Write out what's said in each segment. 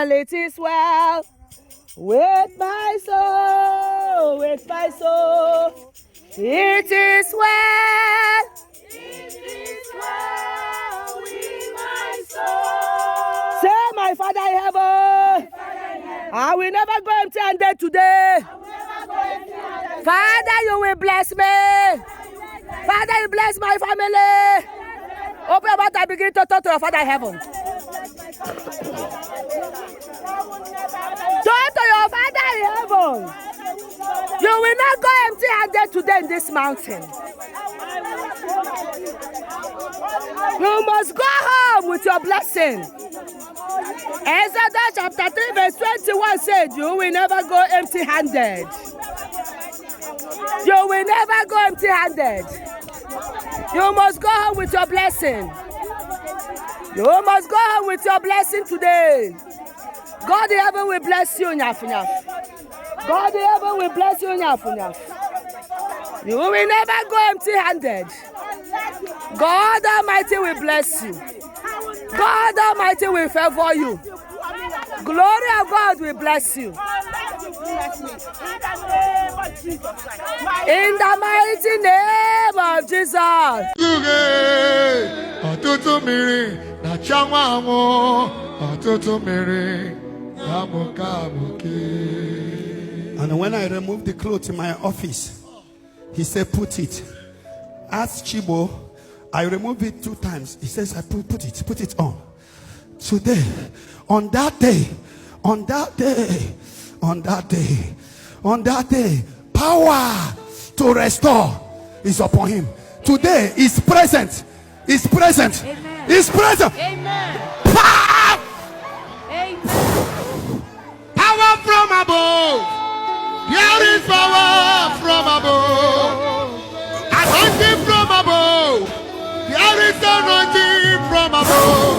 and it is well with my soul, with my soul. It is well. It is well with my soul. Say, my Father in heaven, I will never go empty-handed today. Father, you will bless me. Father, you bless my family. Open your mouth and begin to talk to your Father in heaven. Talk to your Father in heaven. You will not go empty-handed today in this mountain. You must go home with your blessing. Exodus chapter 3 verse 21 said, you will never go empty-handed. You will never go empty-handed. You must go home with your blessing. You must go home with your blessing today. God in heaven will bless you, Nyafunyaf. God in heaven will bless you, Nyafunyaf. You will never go empty-handed. God Almighty will bless you. God Almighty will favor you. Glory of God will bless you. In the mighty name of Jesus. And when I removed the clothes in my office, he said, put it. Ask Chibo, I removed it 2 times. He says, I put it on. Today, on that day, power to restore is upon him. Today is present. Is present. Amen. Is present. Amen. Power. Amen. Power from above. There is power from above. Anointing from above. There is anointing from above.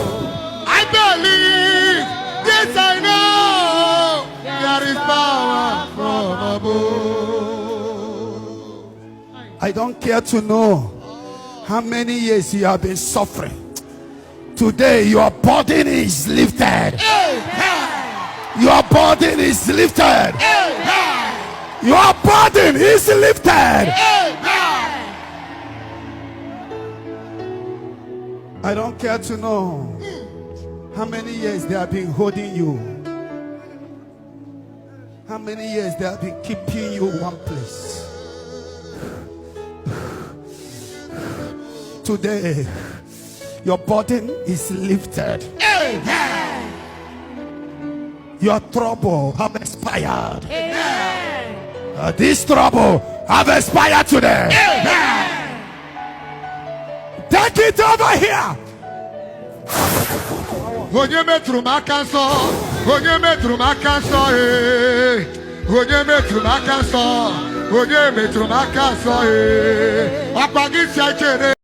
I believe. Yes, I know. There is power from above. I don't care to know how many years you have been suffering. Today your burden is lifted. Amen. Your burden is lifted. Amen. Your burden is lifted. Amen. I don't care to know how many years they have been holding you. How many years they have been keeping you one place. Today, your burden is lifted. Amen. Your trouble have expired. Amen. This trouble have expired today. Amen. Take it over here. Onye metru makanso, onye metru makanso, onye metru makanso, onye metru makanso, apagisi achere.